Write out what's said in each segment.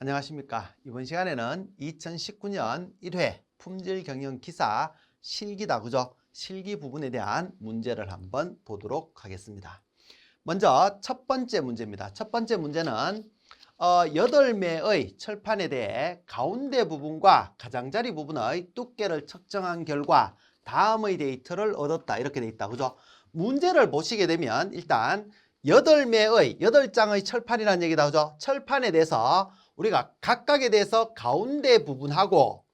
안녕하십니까. 이번 시간에는 2019년 1회 품질경영기사 실기다, 그죠? 실기 부분에 대한 문제를 한번 보도록 하겠습니다. 먼저 첫 번째 문제입니다. 첫 번째 문제는 8매의 철판에 대해 가운데 부분과 가장자리 부분의 두께를 측정한 결과 다음의 데이터를 얻었다, 이렇게 돼 있다, 그죠? 문제를 보시게 되면 일단 8매의 8장의 철판이라는 얘기다, 그죠? 철판에 대해서 우리가 각각에 대해서 가운데 부분하고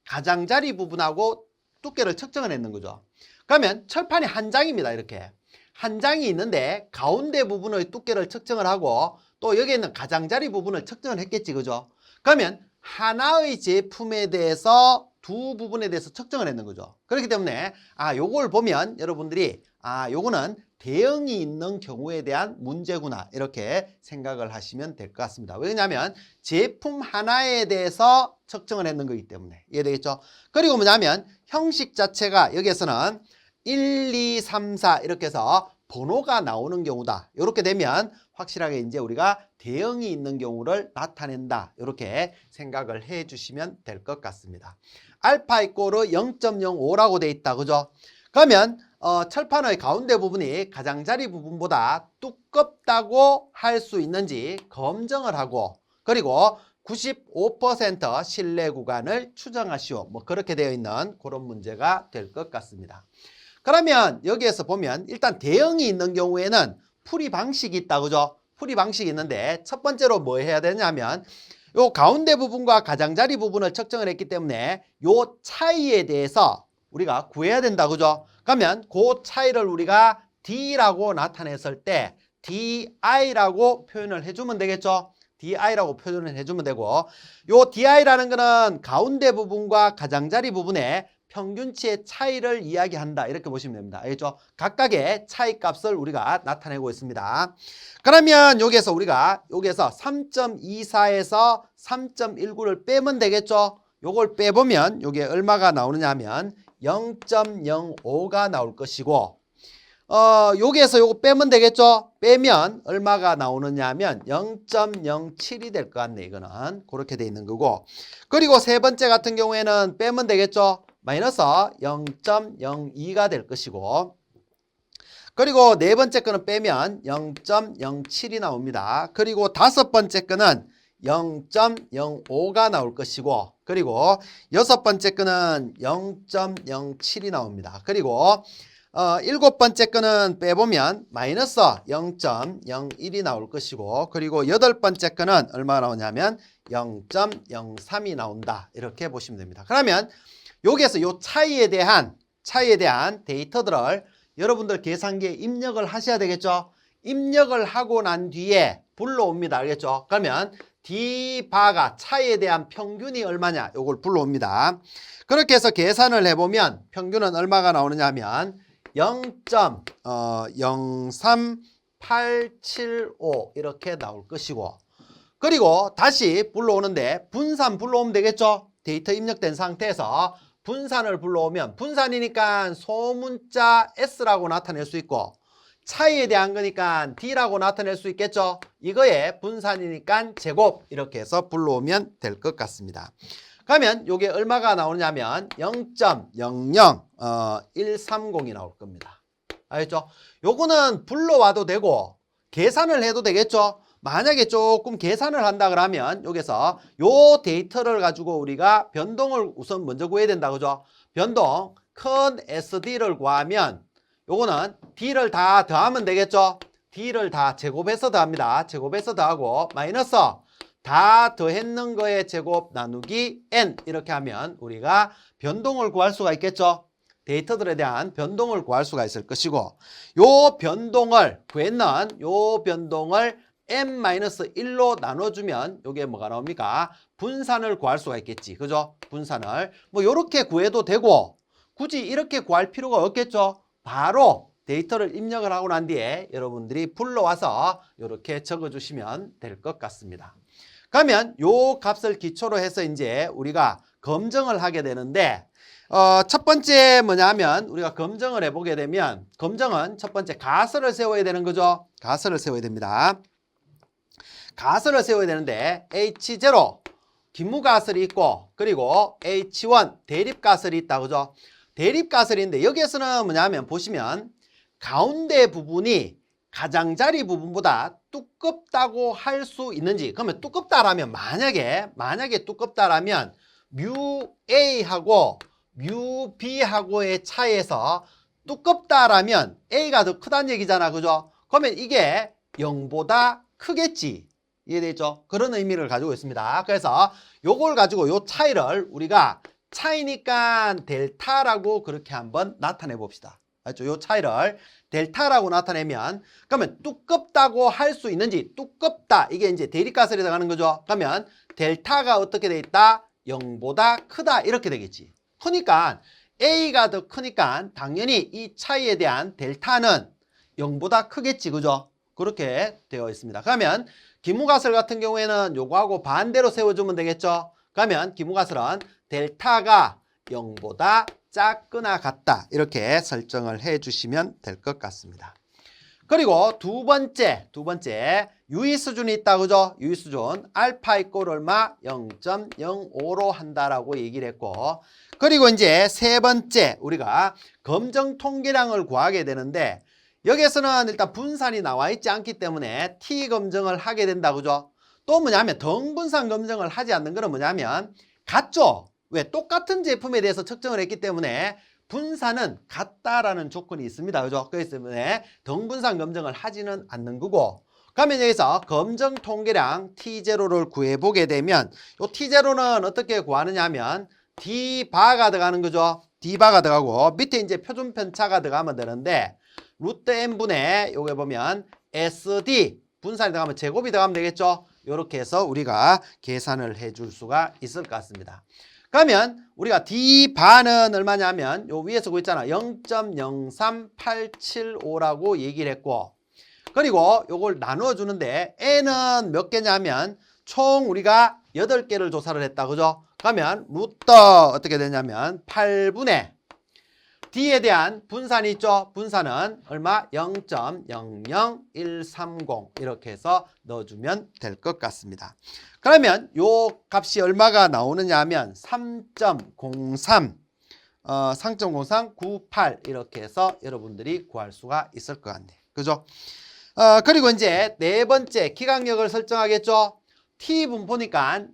가장자리 부분하고 두께를 측정을 했는 거죠. 그러면 철판이 한 장입니다. 이렇게 한 장이 있는데 가운데 부분의 두께를 측정을 하고 또 여기에 있는 가장자리 부분을 측정을 했겠지, 그죠? 그러면 하나의 제품에 대해서 두 부분에 대해서 측정을 했는 거죠. 그렇기 때문에 요걸 보면 여러분들이 요거는 대응이 있는 경우에 대한 문제구나, 이렇게 생각을 하시면 될 것 같습니다. 왜냐하면 제품 하나에 대해서 측정을 했는 거기 때문에. 이해되겠죠? 그리고 뭐냐면 형식 자체가 여기에서는 1, 2, 3, 4 이렇게 해서 번호가 나오는 경우다. 이렇게 되면 확실하게 이제 우리가 대응이 있는 경우를 나타낸다, 이렇게 생각을 해 주시면 될 것 같습니다. 알파 이꼬르 0.05라고 돼 있다, 그죠? 그러면 철판의 가운데 부분이 가장자리 부분보다 두껍다고 할 수 있는지 검증을 하고, 그리고 95% 신뢰 구간을 추정하시오, 뭐 그렇게 되어 있는 그런 문제가 될 것 같습니다. 그러면 여기에서 보면 일단 대응이 있는 경우에는 풀이 방식이 있다, 그죠? 풀이 방식이 있는데 첫 번째로 뭐 해야 되냐면 요 가운데 부분과 가장자리 부분을 측정을 했기 때문에 요 차이에 대해서 우리가 구해야 된다, 그죠? 그러면 그 차이를 우리가 D라고 나타냈을 때 DI라고 표현을 해주면 되겠죠? DI라고 표현을 해주면 되고, 요 DI라는 거는 가운데 부분과 가장자리 부분의 평균치의 차이를 이야기한다, 이렇게 보시면 됩니다. 알겠죠? 각각의 차이 값을 우리가 나타내고 있습니다. 그러면 여기에서 우리가 여기에서 3.24에서 3.19를 빼면 되겠죠? 요걸 빼보면 요게 얼마가 나오느냐 하면 0.05가 나올 것이고, 여기에서 요거 빼면 되겠죠? 빼면 얼마가 나오느냐 하면 0.07이 될 것 같네. 이거는 그렇게 돼 있는 거고, 그리고 세 번째 같은 경우에는 빼면 되겠죠? 마이너스 0.02가 될 것이고, 그리고 네 번째 거는 빼면 0.07이 나옵니다. 그리고 다섯 번째 거는 0.05가 나올 것이고, 그리고 여섯 번째 거는 0.07이 나옵니다. 그리고 일곱 번째 거는 빼보면 마이너스 0.01이 나올 것이고, 그리고 여덟 번째 거는 얼마가 나오냐면 0.03이 나온다, 이렇게 보시면 됩니다. 그러면 여기에서 이 차이에 대한 데이터들을 여러분들 계산기에 입력을 하셔야 되겠죠? 입력을 하고 난 뒤에 불러옵니다. 알겠죠? 그러면 D바가 차이에 대한 평균이 얼마냐, 요걸 불러옵니다. 그렇게 해서 계산을 해보면 평균은 얼마가 나오느냐 하면 0.03875 이렇게 나올 것이고, 그리고 다시 불러오는데 분산 불러오면 되겠죠? 데이터 입력된 상태에서 분산을 불러오면 분산이니까 소문자 S라고 나타낼 수 있고, 차이에 대한 거니까 D라고 나타낼 수 있겠죠? 이거에 분산이니까 제곱, 이렇게 해서 불러오면 될 것 같습니다. 그러면 이게 얼마가 나오냐면 0.00130이 나올 겁니다. 알겠죠? 요거는 불러와도 되고 계산을 해도 되겠죠? 만약에 조금 계산을 한다 그러면 여기서 요 데이터를 가지고 우리가 변동을 우선 먼저 구해야 된다, 그죠? 변동 큰 SD를 구하면 요거는 D를 다 더하면 되겠죠? D를 다 제곱해서 더합니다. 제곱해서 더하고 마이너스 다 더했는 거의 제곱 나누기 N, 이렇게 하면 우리가 변동을 구할 수가 있겠죠? 데이터들에 대한 변동을 구할 수가 있을 것이고, 요 변동을 구했는 요 변동을 n-1로 나눠주면 요게 뭐가 나옵니까? 분산을 구할 수가 있겠지, 그죠? 분산을 뭐 요렇게 구해도 되고, 굳이 이렇게 구할 필요가 없겠죠? 바로 데이터를 입력을 하고 난 뒤에 여러분들이 불러와서 이렇게 적어주시면 될 것 같습니다. 그러면 요 값을 기초로 해서 이제 우리가 검증을 하게 되는데, 첫 번째 뭐냐면 우리가 검증을 해보게 되면, 검증은 첫 번째 가설을 세워야 되는 거죠. 가설을 세워야 됩니다. 가설을 세워야 되는데 H0 기무가설이 있고 그리고 H1 대립가설이 있다. 그죠? 대립가설인데 여기에서는 뭐냐면 보시면 가운데 부분이 가장자리 부분보다 두껍다고 할 수 있는지. 그러면 두껍다라면 만약에 두껍다라면 뮤 A하고 뮤 B하고의 차이에서 두껍다라면 A가 더 크다는 얘기잖아. 그죠? 그러면 이게 0보다 크겠지. 이해되죠? 그런 의미를 가지고 있습니다. 그래서 요걸 가지고 요 차이를 우리가 차이니까 델타라고 그렇게 한번 나타내 봅시다. 알죠? 요 차이를 델타라고 나타내면 그러면 두껍다고 할 수 있는지 두껍다 이게 이제 대립가설이 들어가는 거죠. 그러면 델타가 어떻게 돼 있다? 0보다 크다 이렇게 되겠지. 크니까 A가 더 크니까 당연히 이 차이에 대한 델타는 0보다 크겠지. 그죠? 그렇게 되어 있습니다. 그러면 기무가설 같은 경우에는 요거하고 반대로 세워주면 되겠죠. 그러면 기무가설은 델타가 0보다 작거나 같다 이렇게 설정을 해 주시면 될 것 같습니다. 그리고 두 번째 유의수준이 있다. 그죠? 유의수준 알파 이꼴 얼마? 0.05로 한다라고 얘기를 했고 그리고 이제 세 번째 우리가 검정 통계량을 구하게 되는데 여기에서는 일단 분산이 나와 있지 않기 때문에 T 검정을 하게 된다. 그죠? 또 뭐냐면 덩분산 검정을 하지 않는 거는 뭐냐면 같죠? 왜? 똑같은 제품에 대해서 측정을 했기 때문에 분산은 같다라는 조건이 있습니다. 그죠? 그렇기 때문에 덩분산 검정을 하지는 않는 거고 그러면 여기서 검정 통계량 T0를 구해보게 되면 이 T0는 어떻게 구하느냐 하면 D바가 들어가는 거죠. D바가 들어가고 밑에 이제 표준 편차가 들어가면 되는데 루트 n분의 요게 보면 SD 분산이 들어가면 제곱이 들어가면 되겠죠. 이렇게 해서 우리가 계산을 해줄 수가 있을 것 같습니다. 그러면 우리가 D바는 얼마냐면 요 위에 쓰고 있잖아. 0.03875라고 얘기를 했고 그리고 요걸 나누어 주는데 n은 몇 개냐면 총 우리가 8개를 조사를 했다. 그죠? 그러면 루트 어떻게 되냐면 8분의 D에 대한 분산이 있죠. 분산은 얼마? 0.00130 이렇게 해서 넣어주면 될 것 같습니다. 그러면 요 값이 얼마가 나오느냐 하면 3.0398 이렇게 해서 여러분들이 구할 수가 있을 것 같네요. 그죠? 그리고 이제 네 번째 기각력을 설정하겠죠. T 분포니까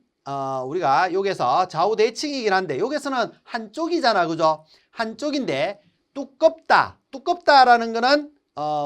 우리가 여기서 좌우 대칭이긴 한데 여기서는 한쪽이잖아. 그죠? 한쪽인데 두껍다라는 거는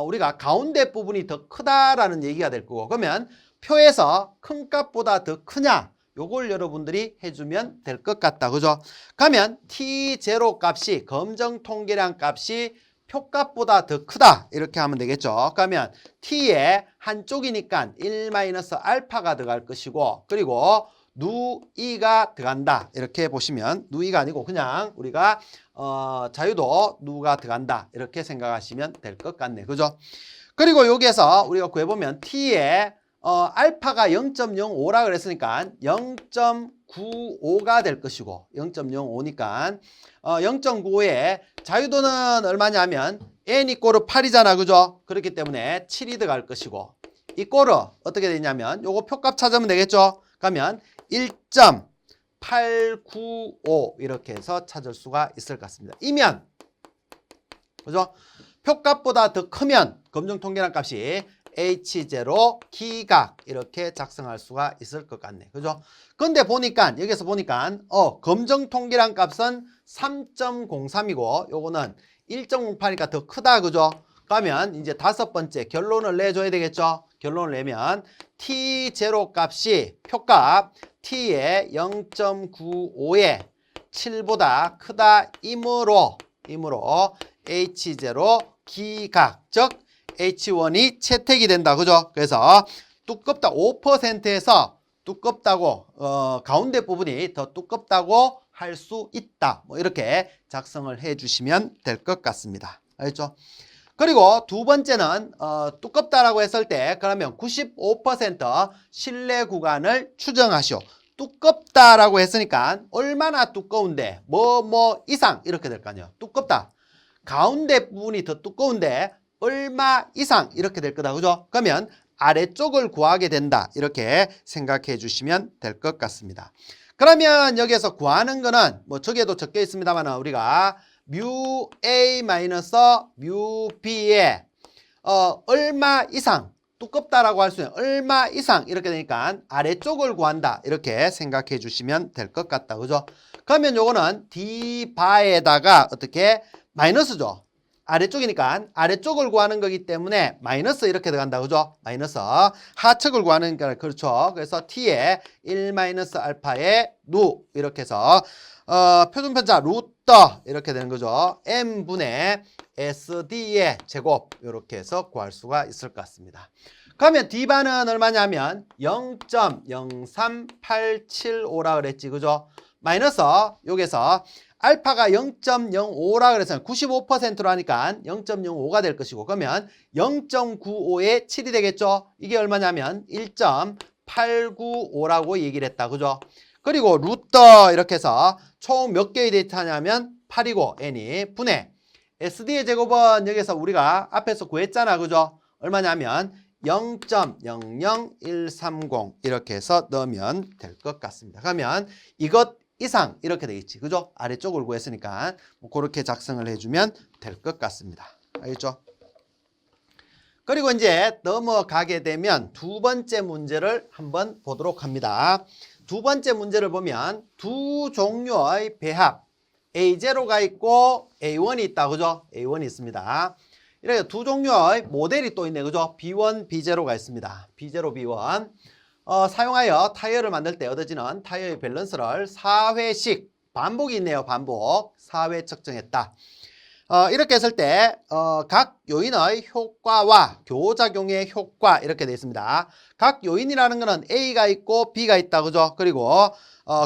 우리가 가운데 부분이 더 크다라는 얘기가 될 거고 그러면 표에서 큰 값보다 더 크냐 요걸 여러분들이 해주면 될 것 같다. 그죠? 그러면 T0 값이 검정 통계량 값이 표값보다 더 크다 이렇게 하면 되겠죠. 그러면 T의 한쪽이니까 1-알파가 들어갈 것이고 그리고 누이가 들어간다 이렇게 보시면 누이가 아니고 그냥 우리가 자유도 누가 들어간다 이렇게 생각하시면 될 것 같네. 그죠? 그리고 여기에서 우리가 구해보면 T의 알파가 0.05라 그랬으니까 0.95가 될 것이고 0.05니까 0.95에 자유도는 얼마냐면 n 이꼬르 8이잖아. 그죠? 그렇기 때문에 7이 들어갈 것이고 이꼬르 어떻게 되냐면 요거 표값 찾으면 되겠죠? 그러면 1.895 이렇게 해서 찾을 수가 있을 것 같습니다. 이면 그죠? 표값보다 더 크면 검정 통계량 값이 H0 기각 이렇게 작성할 수가 있을 것 같네. 그죠? 근데 보니까 여기서 보니까 검정 통계량 값은 3.03이고 요거는 1.08이니까 더 크다. 그죠? 그러면 이제 다섯 번째 결론을 내줘야 되겠죠? 결론을 내면 T0 값이 표값 T의 0.95에 7보다 크다 이므로 H0 기각 즉 H1이 채택이 된다. 그죠? 그래서 두껍다 5%에서 두껍다고 가운데 부분이 더 두껍다고 할 수 있다. 뭐 이렇게 작성을 해 주시면 될 것 같습니다. 알겠죠? 그리고 두 번째는 두껍다라고 했을 때 그러면 95% 신뢰 구간을 추정하시오. 두껍다라고 했으니까 얼마나 두꺼운데 뭐 이상 이렇게 될 거 아니에요. 두껍다. 가운데 부분이 더 두꺼운데 얼마 이상 이렇게 될 거다. 그죠? 그러면 아래쪽을 구하게 된다. 이렇게 생각해 주시면 될 것 같습니다. 그러면 여기에서 구하는 거는 뭐 저기에도 적혀 있습니다만 우리가 뮤 A 마이너스 뮤 B에 얼마 이상 두껍다라고 할 수 있는 얼마 이상 이렇게 되니까 아래쪽을 구한다. 이렇게 생각해 주시면 될 것 같다. 그죠? 그러면 요거는 D바에다가 어떻게 마이너스죠. 아래쪽이니까 아래쪽을 구하는 거기 때문에 마이너스 이렇게 들어간다. 그죠? 마이너스 하측을 구하는 거니까 그렇죠. 그래서 T에 1 마이너스 알파의 누 이렇게 해서 표준편차 루트 이렇게 되는 거죠. M분의 SD의 제곱 이렇게 해서 구할 수가 있을 것 같습니다. 그러면 D바는 얼마냐면 0.03875라 그랬지. 그죠? 마이너스 여기서 알파가 0.05라 그랬잖아요. 95%로 하니까 0.05가 될 것이고 그러면 0.95에 7이 되겠죠. 이게 얼마냐면 1.895라고 얘기를 했다. 그죠? 그리고 루트 이렇게 해서 총 몇 개의 데이터냐면 8이고 n이 분의 SD의 제곱은 여기서 우리가 앞에서 구했잖아. 그죠? 얼마냐면 0.00130 이렇게 해서 넣으면 될 것 같습니다. 그러면 이것 이상 이렇게 되겠지. 그죠? 아래쪽을 구했으니까 뭐 그렇게 작성을 해주면 될 것 같습니다. 알겠죠? 그리고 이제 넘어가게 되면 두 번째 문제를 한번 보도록 합니다. 두 번째 문제를 보면 두 종류의 배합 A0가 있고 A1이 있다. 그죠? A1이 있습니다. 이렇게 두 종류의 모델이 또 있네. 그죠? B1, B0가 있습니다. B0, B1. 사용하여 타이어를 만들 때 얻어지는 타이어의 밸런스를 4회씩 반복이 있네요. 반복 4회 측정했다. 이렇게 했을 때 각 요인의 효과와 교작용의 효과 이렇게 되어 있습니다. 각 요인이라는 것은 A가 있고 B가 있다. 그죠? 그리고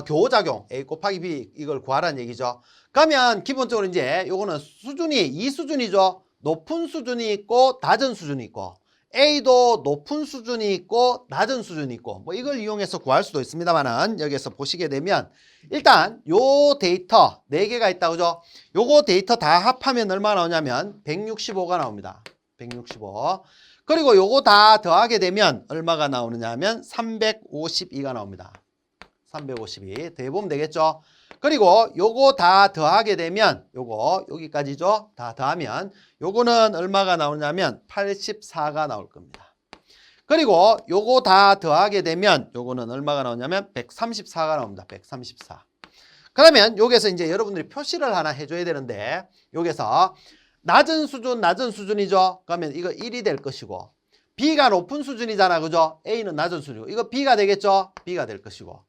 교작용 A 곱하기 B 이걸 구하라는 얘기죠. 그러면 기본적으로 이제 요거는 수준이 2수준이죠. 높은 수준이 있고 낮은 수준이 있고 A도 높은 수준이 있고 낮은 수준이 있고 뭐 이걸 이용해서 구할 수도 있습니다만은 여기에서 보시게 되면 일단 요 데이터 4개가 있다. 그죠? 요거 데이터 다 합하면 얼마 나오냐면 165가 나옵니다. 165. 그리고 요거 다 더하게 되면 얼마가 나오느냐 하면 352가 나옵니다. 352 더해보면 되겠죠? 그리고 요거 다 더하게 되면 요거 여기까지죠? 다 더하면 요거는 얼마가 나오냐면 84가 나올 겁니다. 그리고 요거 다 더하게 되면 요거는 얼마가 나오냐면 134가 나옵니다. 134. 그러면 여기서 이제 여러분들이 표시를 하나 해줘야 되는데 여기서 낮은 수준이죠? 그러면 이거 1이 될 것이고 B가 높은 수준이잖아. 그죠? A는 낮은 수준이고 이거 B가 되겠죠? B가 될 것이고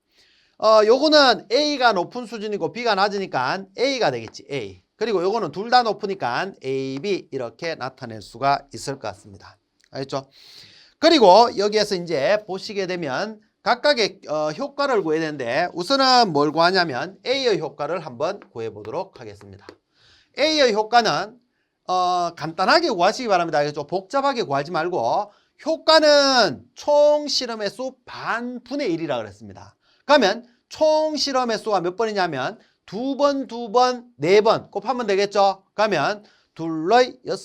요거는 A가 높은 수준이고 B가 낮으니까 A가 되겠지. A. 그리고 요거는 둘 다 높으니까 A, B 이렇게 나타낼 수가 있을 것 같습니다. 알겠죠? 그리고 여기에서 이제 보시게 되면 각각의 효과를 구해야 되는데 우선은 뭘 구하냐면 A의 효과를 한번 구해 보도록 하겠습니다. A의 효과는 간단하게 구하시기 바랍니다. 좀 복잡하게 구하지 말고 효과는 총 실험의 수 반분의 1이라고 그랬습니다. 그러면 총 실험의 수가 몇 번이냐면 2번, 4번 곱하면 되겠죠? 그러면 둘러의 6,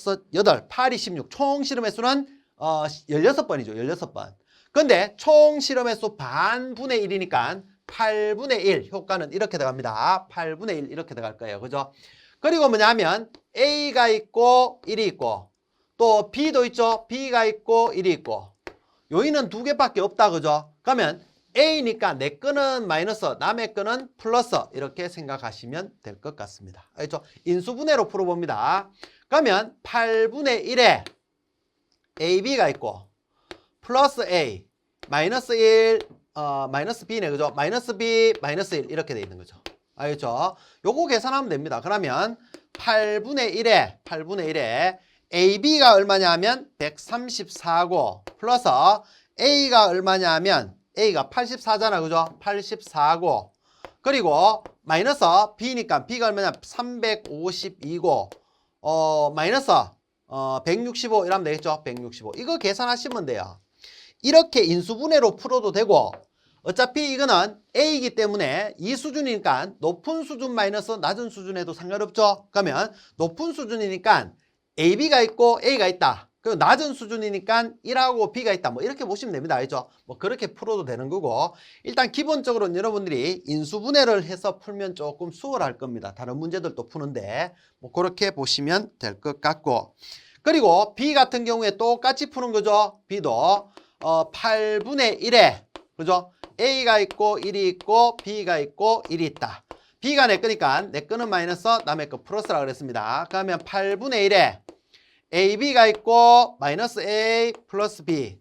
8, 8이 16. 총 실험의 수는 16번이죠. 16번. 근데 총 실험의 수 반분의 1이니까 8분의 1 효과는 이렇게 들어갑니다. 8분의 1 이렇게 들어갈 거예요. 그죠? 그리고 뭐냐면 A가 있고 1이 있고 또 B도 있죠. B가 있고 1이 있고 요인은 두 개밖에 없다. 그죠? 그러면 A니까 내 거는 마이너스 남의 거는 플러스 이렇게 생각하시면 될 것 같습니다. 알겠죠? 인수분해로 풀어봅니다. 그러면 8분의 1에 AB가 있고 플러스 A 마이너스 1 마이너스 B네. 그죠? 마이너스 B 마이너스 1 이렇게 돼 있는 거죠. 알겠죠? 요거 계산하면 됩니다. 그러면 8분의 1에 AB가 얼마냐 하면 134고 플러스 A가 얼마냐 하면 A가 84잖아. 그죠? 84고 그리고 마이너스 B니까 B가 얼마냐 352고 마이너스 165 이러면 되겠죠? 165 이거 계산하시면 돼요. 이렇게 인수분해로 풀어도 되고 어차피 이거는 A이기 때문에 이 수준이니까 높은 수준 마이너스 낮은 수준에도 상관없죠? 그러면 높은 수준이니까 AB가 있고 A가 있다. 그 낮은 수준이니까 1하고 B가 있다. 뭐 이렇게 보시면 됩니다. 알죠? 뭐 그렇게 풀어도 되는 거고 일단 기본적으로는 여러분들이 인수분해를 해서 풀면 조금 수월할 겁니다. 다른 문제들도 푸는데 뭐 그렇게 보시면 될 것 같고 그리고 B 같은 경우에 똑같이 푸는 거죠. B도 8분의 1에 그죠? A가 있고 1이 있고 B가 있고 1이 있다. B가 내 거니까 내 거는 마이너스 남의 거 플러스라고 그랬습니다. 그러면 8분의 1에 AB가 있고 마이너스 A 플러스 B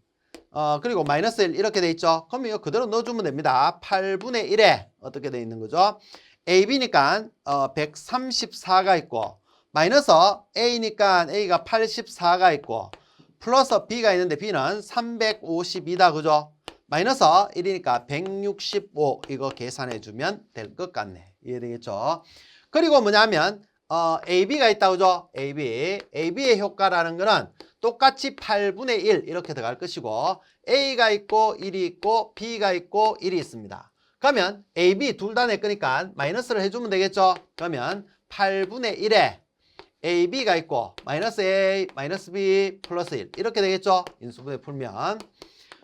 그리고 마이너스 1 이렇게 돼 있죠. 그럼 이거 그대로 넣어주면 됩니다. 8분의 1에 어떻게 돼 있는 거죠? AB니까 134가 있고 마이너스 A니까 A가 84가 있고 플러스 B가 있는데 B는 352다. 그죠? 마이너스 1이니까 165 이거 계산해 주면 될 것 같네. 이해되겠죠? 그리고 뭐냐면 AB가 있다. 그죠? AB의 효과라는 거는 똑같이 8분의 1 이렇게 들어갈 것이고 A가 있고 1이 있고 B가 있고 1이 있습니다. 그러면 AB 둘 다 낼 거니까 마이너스를 해주면 되겠죠? 그러면 8분의 1에 AB가 있고 마이너스 A, 마이너스 B, 플러스 1 이렇게 되겠죠? 인수분해 풀면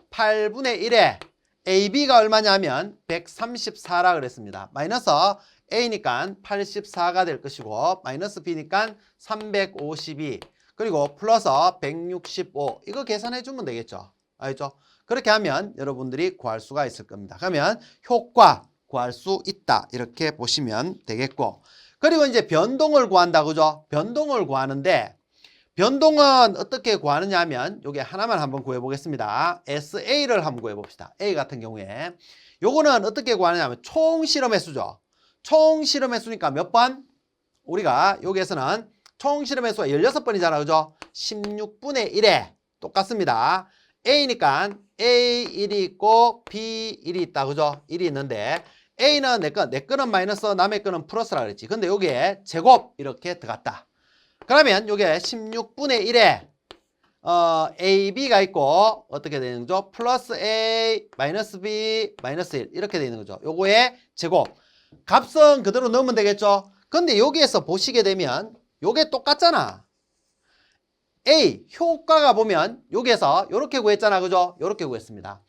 8분의 1에 AB가 얼마냐면 134라 그랬습니다. 마이너스 A니까 84가 될 것이고 마이너스 B니까 352 그리고 플러스 165 이거 계산해 주면 되겠죠. 알죠? 그렇게 하면 여러분들이 구할 수가 있을 겁니다. 그러면 효과 구할 수 있다 이렇게 보시면 되겠고 그리고 이제 변동을 구한다. 그죠? 변동을 구하는데 변동은 어떻게 구하느냐 하면 요게 하나만 한번 구해 보겠습니다. SA를 한번 구해 봅시다. A 같은 경우에 요거는 어떻게 구하느냐 하면 총 실험의 수죠. 총 실험의 수니까 몇 번? 우리가 여기에서는 총 실험의 수가 16번이잖아. 그죠? 16분의 1에 똑같습니다. A니까 A 1이 있고 B 1이 있다. 그죠? 1이 있는데 A는 내 거는 마이너스 남의 거는 플러스라 그랬지. 근데 여기에 제곱 이렇게 들어갔다. 그러면 요게 16분의 1에 AB가 있고 어떻게 되는 거죠? 플러스 A, 마이너스 B, 마이너스 1 이렇게 되는 거죠. 요거의 제곱. 값은 그대로 넣으면 되겠죠? 근데 여기에서 보시게 되면 요게 똑같잖아. A 효과가 보면 여기에서 요렇게 구했잖아. 그죠? 요렇게 구했습니다.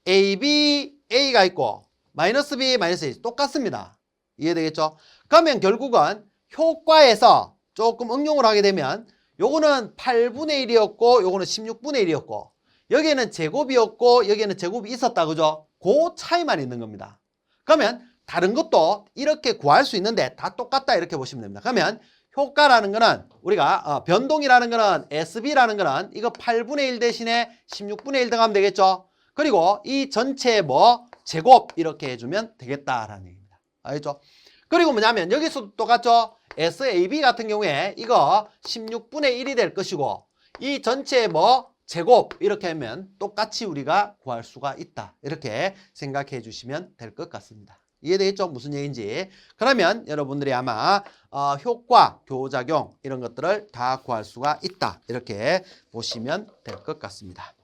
AB, A가 있고 마이너스 B, 마이너스 1 똑같습니다. 이해되겠죠? 그러면 결국은 효과에서 조금 응용을 하게 되면 요거는 8분의 1이었고 요거는 16분의 1이었고 여기에는 제곱이었고 여기에는 제곱이 있었다. 그죠? 그 차이만 있는 겁니다. 그러면 다른 것도 이렇게 구할 수 있는데 다 똑같다 이렇게 보시면 됩니다. 그러면 효과라는 거는 우리가 변동이라는 거는 SB라는 거는 이거 8분의 1 대신에 16분의 1 더하면 되겠죠. 그리고 이 전체 뭐 제곱 이렇게 해주면 되겠다라는 얘기입니다. 알겠죠? 그리고 뭐냐면 여기서도 똑같죠. SAB 같은 경우에 이거 16분의 1이 될 것이고 이 전체 뭐 제곱 이렇게 하면 똑같이 우리가 구할 수가 있다. 이렇게 생각해 주시면 될 것 같습니다. 이해되겠죠? 무슨 얘기인지. 그러면 여러분들이 아마 효과, 교작용 이런 것들을 다 구할 수가 있다. 이렇게 보시면 될 것 같습니다.